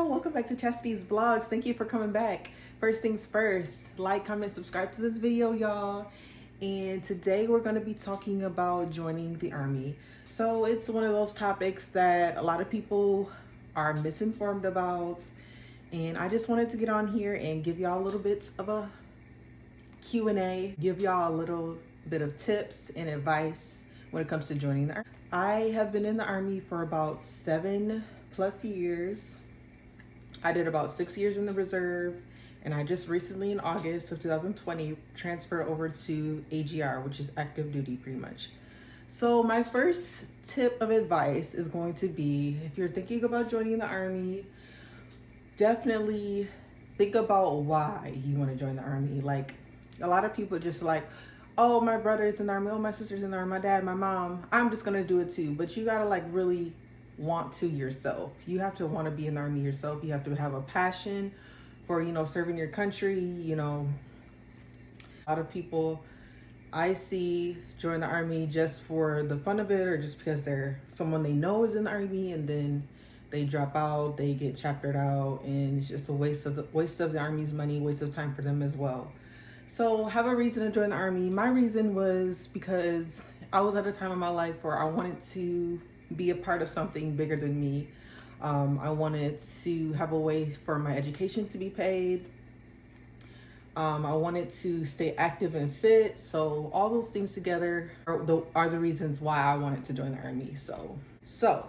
welcome back to Chastity's Vlogs. Thank you for coming back. First things first, like, comment, subscribe to this video, y'all. And today we're going to be talking about joining the Army. So it's one of those topics that a lot of people are misinformed about. And I just wanted to get on here and give y'all a little bit of a Q&A, give y'all a little bit of tips and advice when it comes to joining the Army. I have been in the Army for about 7+ years. I did about 6 years in the reserve, and I just recently in August of 2020 transferred over to AGR, which is active duty pretty much. So my first tip of advice is going to be, if you're thinking about joining the Army, definitely think about why you want to join the Army. Like, a lot of people just like, oh, my brother's in the Army, oh, my sister's in the Army, my dad, my mom, I'm just gonna do it too. But you gotta like really want to yourself. You have to want to be in the Army yourself. You have to have a passion for, serving your country. A lot of people I see join the Army just for the fun of it, or just because they're someone they know is in the Army, and then they drop out, they get chaptered out, and it's just a waste of the Army's money, waste of time for them as well. So have a reason to join the Army. My reason was because I was at a time in my life where I wanted to be a part of something bigger than me. I wanted to have a way for my education to be paid. I wanted to stay active and fit. So all those things together are the reasons why I wanted to join the Army. So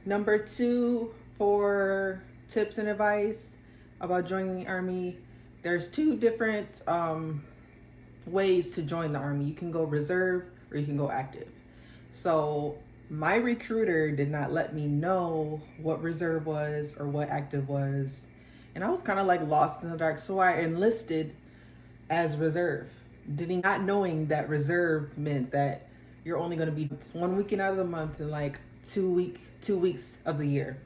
number 2 for tips and advice about joining the Army, there's 2 different ways to join the Army. You can go reserve or you can go active. So my recruiter did not let me know what reserve was or what active was. And I was kind of like lost in the dark. So I enlisted as reserve, not knowing that reserve meant that you're only going to be 1 weekend out of the month and like 2 weeks of the year.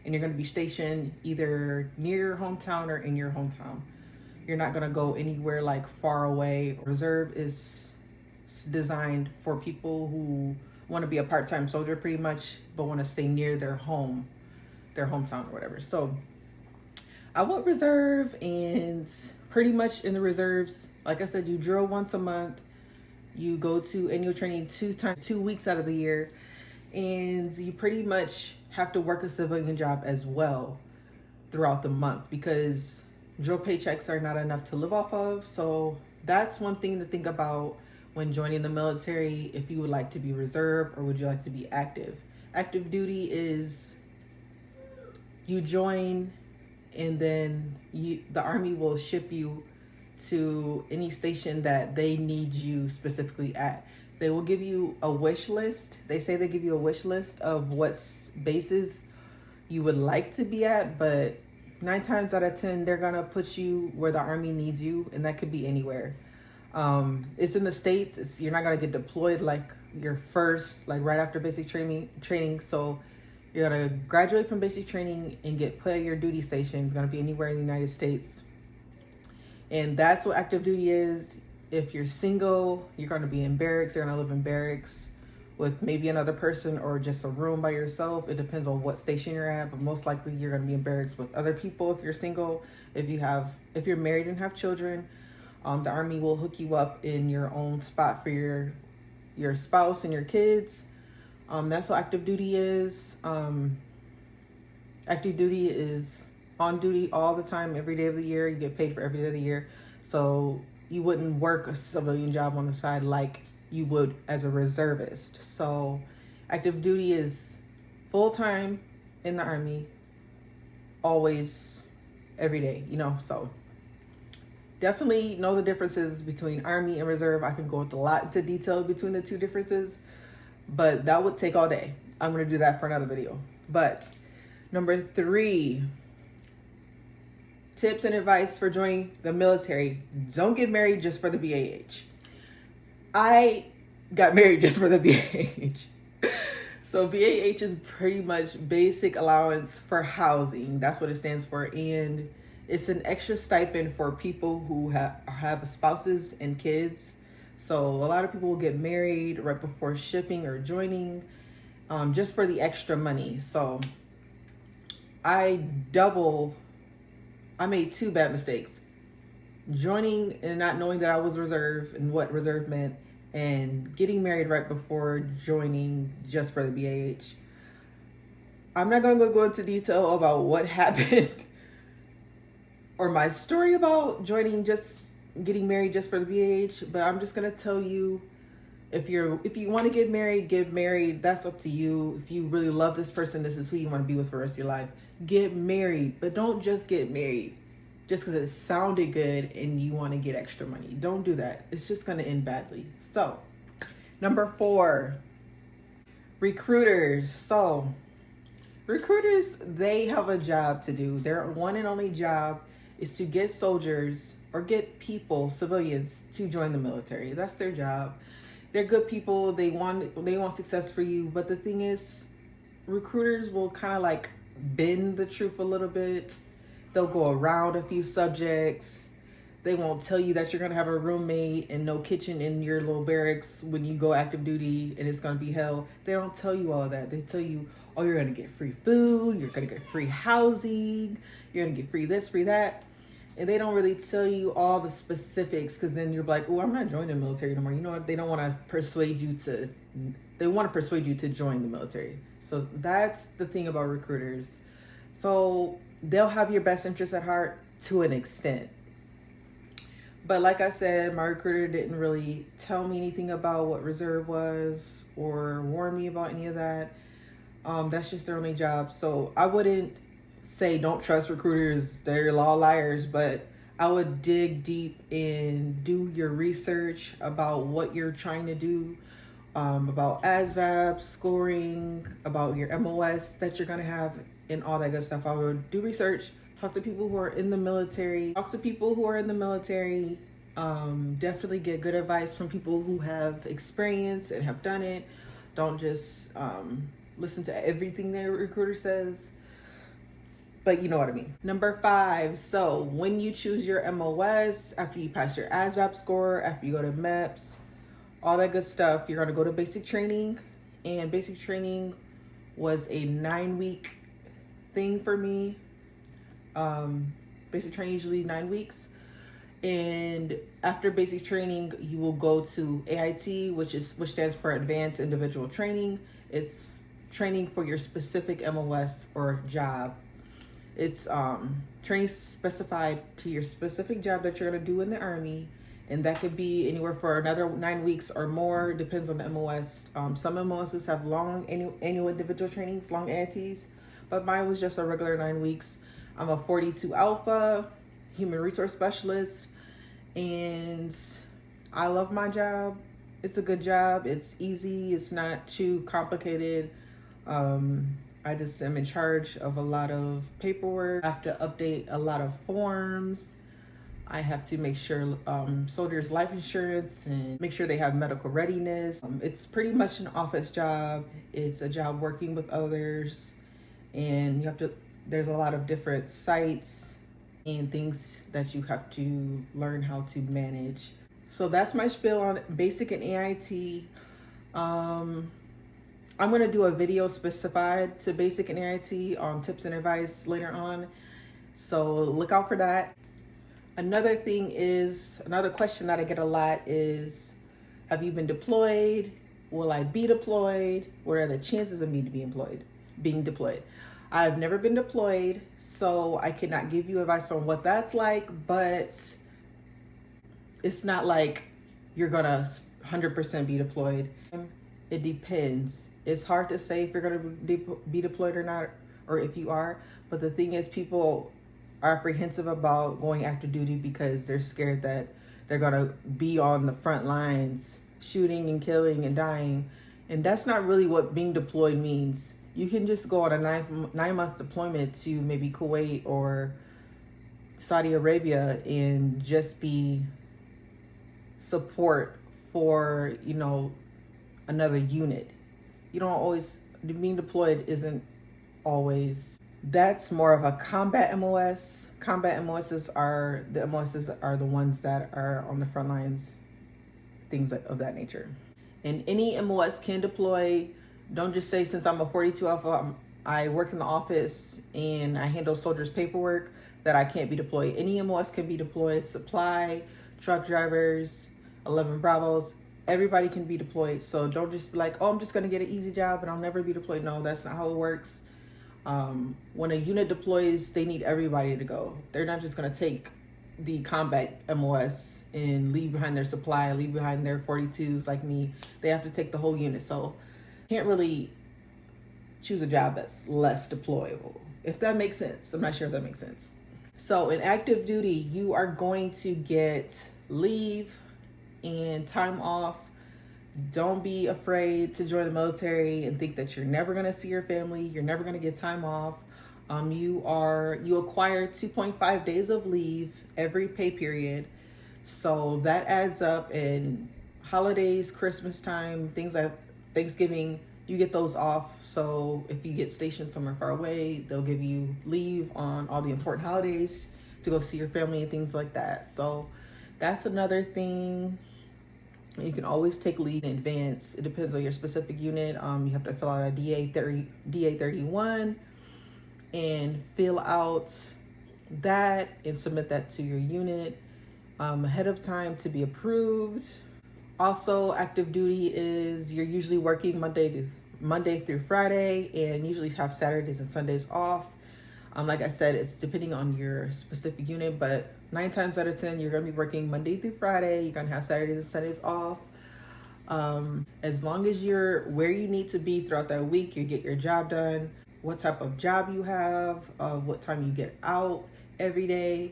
And you're going to be stationed either near your hometown or in your hometown. You're not going to go anywhere like far away. Reserve is designed for people who want to be a part-time soldier pretty much, but want to stay near their hometown or whatever. So I went reserve, and pretty much in the reserves, like I said, you drill once a month, you go to annual training 2 weeks out of the year, and you pretty much have to work a civilian job as well throughout the month because drill paychecks are not enough to live off of. So that's one thing to think about when joining the military, if you would like to be reserve or would you like to be active. Active duty is you join, and then the Army will ship you to any station that they need you specifically at. They will give you a wish list. They say they give you a wish list of what bases you would like to be at, but 9 times out of 10, they're gonna put you where the Army needs you, and that could be anywhere. It's in the States. You're not gonna get deployed like your first, like right after basic training. So you're gonna graduate from basic training and get put at your duty station. It's gonna be anywhere in the United States. And that's what active duty is. If you're single, you're gonna be in barracks. You're gonna live in barracks with maybe another person or just a room by yourself. It depends on what station you're at, but most likely you're gonna be in barracks with other people if you're single. If you're married and have children, the Army will hook you up in your own spot for your spouse and your kids. That's what active duty is. Active duty is on duty all the time, every day of the year. You get paid for every day of the year. So you wouldn't work a civilian job on the side like you would as a reservist. So active duty is full-time in the Army, always, every day, so definitely know the differences between Army and reserve. I can go into a lot into detail between the 2 differences, but that would take all day. I'm going to do that for another video. But number 3, tips and advice for joining the military. Don't get married just for the BAH. I got married just for the BAH. So BAH is pretty much basic allowance for housing. That's what it stands for. And it's an extra stipend for people who have spouses and kids. So a lot of people will get married right before shipping or joining, just for the extra money. So I made two bad mistakes. Joining and not knowing that I was reserve and what reserve meant, and getting married right before joining just for the BAH. I'm not going to go into detail about what happened or my story about getting married just for the BAH, but I'm just going to tell you, if you want to get married. That's up to you. If you really love this person, this is who you want to be with for the rest of your life. Get married, but don't just get married just because it sounded good and you want to get extra money. Don't do that. It's just going to end badly. So, number 4, recruiters. So, recruiters, they have a job to do. Their one and only job is to get soldiers or get people, civilians, to join the military. That's their job. They're good people. They want success for you. But the thing is, recruiters will kind of like bend the truth a little bit. They'll go around a few subjects. They won't tell you that you're going to have a roommate and no kitchen in your little barracks when you go active duty and it's going to be hell. They don't tell you all of that. They tell you, oh, you're going to get free food. You're going to get free housing. You're going to get free this, free that. And they don't really tell you all the specifics, because then you're like, oh, I'm not joining the military no more. You know what? They want to persuade you to join the military. So that's the thing about recruiters. So they'll have your best interest at heart to an extent. But like I said, my recruiter didn't really tell me anything about what reserve was or warn me about any of that. That's just their only job. So I wouldn't say don't trust recruiters. They're all liars. But I would dig deep and do your research about what you're trying to do, about ASVAB, scoring, about your MOS that you're going to have, and all that good stuff. I would do research, talk to people who are in the military, definitely get good advice from people who have experience and have done it. Don't just listen to everything their recruiter says, but you know what I mean. Number 5, so when you choose your MOS, after you pass your ASVAB score, after you go to MEPS, all that good stuff, you're going to go to basic training. And basic training was a 9-week thing for me. Basic training usually 9 weeks. And after basic training, you will go to AIT, which stands for Advanced Individual Training. It's training for your specific MOS or job. It's training specified to your specific job that you're going to do in the Army. And that could be anywhere for another 9 weeks or more, depends on the MOS. Some MOSs have long annual individual trainings, long AITs, but mine was just a regular 9 weeks. I'm a 42 Alpha, human resource specialist, and I love my job. It's a good job. It's easy. It's not too complicated. I just am in charge of a lot of paperwork. I have to update a lot of forms. I have to make sure soldiers' life insurance and make sure they have medical readiness. It's pretty much an office job. It's a job working with others, and there's a lot of different sites and things that you have to learn how to manage. So that's my spiel on basic and AIT. I'm going to do a video specified to basic and AIT on tips and advice later on. So look out for that. Another question that I get a lot is, have you been deployed? Will I be deployed? What are the chances of me being deployed? I've never been deployed, so I cannot give you advice on what that's like, but it's not like you're gonna 100% be deployed. It depends. It's hard to say if you're gonna be deployed or not, or if you are, but the thing is, people are apprehensive about going active duty because they're scared that they're gonna be on the front lines shooting and killing and dying, and that's not really what being deployed means. You can just go on a 9-month deployment to maybe Kuwait or Saudi Arabia and just be support for, another unit. Being deployed isn't always. That's more of a combat MOS. Combat MOSs are the ones that are on the front lines, things of that nature. And any MOS can deploy. Don't just say, since I'm a 42 Alpha, I work in the office and I handle soldiers' paperwork, that I can't be deployed. Any MOS can be deployed. Supply, truck drivers, 11 Bravos, everybody can be deployed. So don't just be like, oh, I'm just gonna get an easy job and I'll never be deployed. No, that's not how it works. When a unit deploys, they need everybody to go. They're not just gonna take the combat MOS and leave behind their supply, leave behind their 42s like me. They have to take the whole unit. So can't really choose a job that's less deployable, if that makes sense. I'm not sure if that makes sense. So in active duty, you are going to get leave and time off. Don't be afraid to join the military and think that you're never going to see your family. You're never going to get time off. You acquire 2.5 days of leave every pay period. So that adds up, and holidays, Christmas time, things like Thanksgiving, you get those off. So if you get stationed somewhere far away, they'll give you leave on all the important holidays to go see your family and things like that. So that's another thing. You can always take leave in advance. It depends on your specific unit. You have to fill out a DA-31 and fill out that and submit that to your unit ahead of time to be approved. Also, active duty is you're usually working Monday through Friday, and usually have Saturdays and Sundays off. Like I said, it's depending on your specific unit, but 9 times out of 10, you're going to be working Monday through Friday. You're going to have Saturdays and Sundays off. As long as you're where you need to be throughout that week, you get your job done, what type of job you have, what time you get out every day.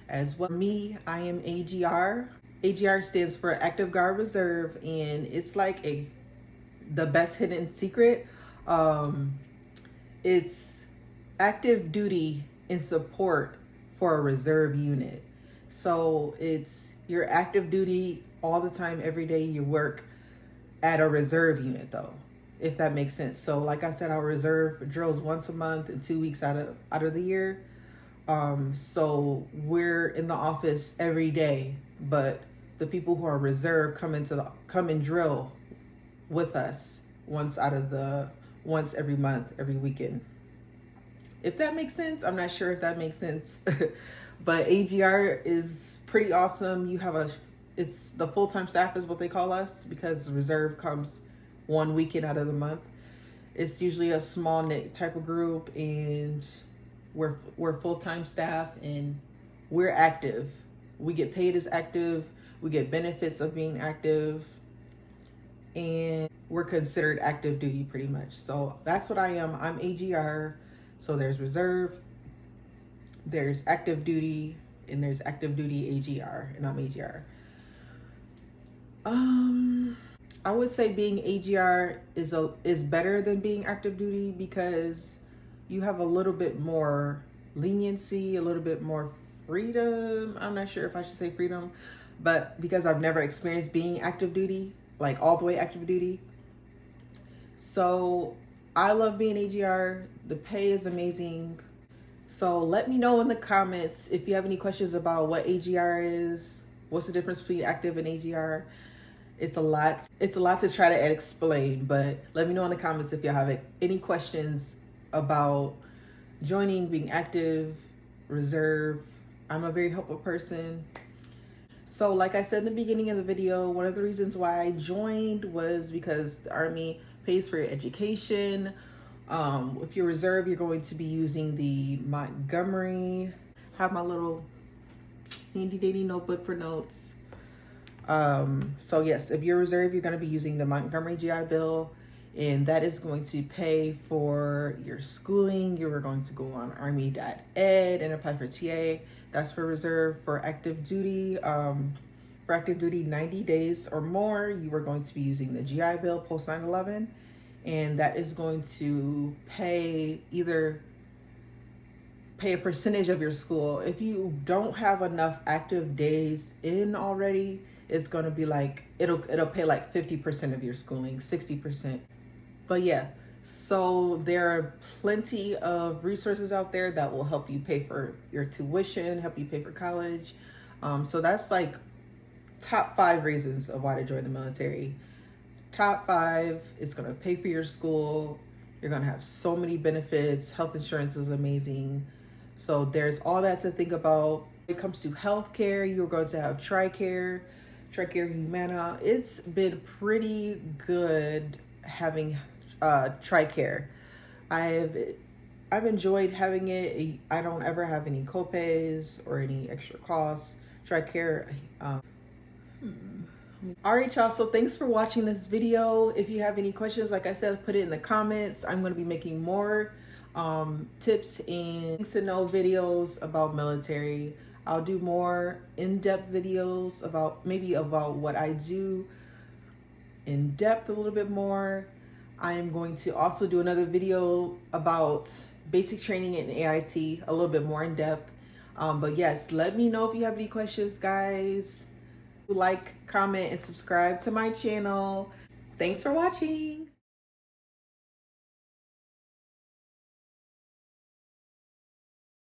As well, me, I am AGR. AGR stands for Active Guard Reserve, and it's like the best hidden secret. It's active duty in support for a reserve unit. So it's your active duty all the time, every day. You work at a reserve unit though, if that makes sense. So like I said, our reserve drills once a month and 2 weeks out of the year. So we're in the office every day, but the people who are reserve come and drill with us once every month, every weekend. If that makes sense. I'm not sure if that makes sense. But AGR is pretty awesome. It's the full-time staff is what they call us, because reserve comes one weekend out of the month. It's usually a small knit type of group, and we're full-time staff, and we're active. We get paid as active. We get benefits of being active, and we're considered active duty pretty much. So that's what I am. I'm AGR. So there's reserve, there's active duty, and there's active duty AGR, and I'm AGR. I would say being AGR is better than being active duty, because you have a little bit more leniency, a little bit more freedom. I'm not sure if I should say freedom, but because I've never experienced being active duty, like all the way active duty. So I love being AGR. The pay is amazing. So let me know in the comments if you have any questions about what AGR is. What's the difference between active and AGR? It's a lot to try to explain, but let me know in the comments if you have any questions about joining, being active, reserve. I'm a very helpful person. So like I said in the beginning of the video, one of the reasons why I joined was because the Army pays for your education. If you're reserve, you're going to be using the Montgomery. Have my little handy dandy notebook for notes. So yes, if you're reserve, you're going to be using the Montgomery GI Bill, and that is going to pay for your schooling. You are going to go on army.ed and apply for TA. That's for reserve. For active duty, 90 days or more, you are going to be using the GI Bill post 9/11, and that is going to pay a percentage of your school. If you don't have enough active days in already, it's going to be like it'll pay like 50% of your schooling, 60%. But yeah, so there are plenty of resources out there that will help you pay for your tuition, help you pay for college. So that's like top 5 reasons of why to join the military. Top 5, it's going to pay for your school, You're going to have so many benefits. Health insurance is amazing. So there's all that to think about. When it comes to healthcare, you're going to have TRICARE Humana. It's been pretty good having TRICARE. I've enjoyed having it. I don't ever have any copays or any extra costs. TRICARE. All right, y'all. So thanks for watching this video. If you have any questions, like I said, put it in the comments. I'm going to be making more tips and things to know videos about military. I'll do more in-depth videos about what I do in depth a little bit more. I am going to also do another video about basic training in AIT, a little bit more in depth. But yes, let me know if you have any questions, guys. Like, comment, and subscribe to my channel. Thanks for watching.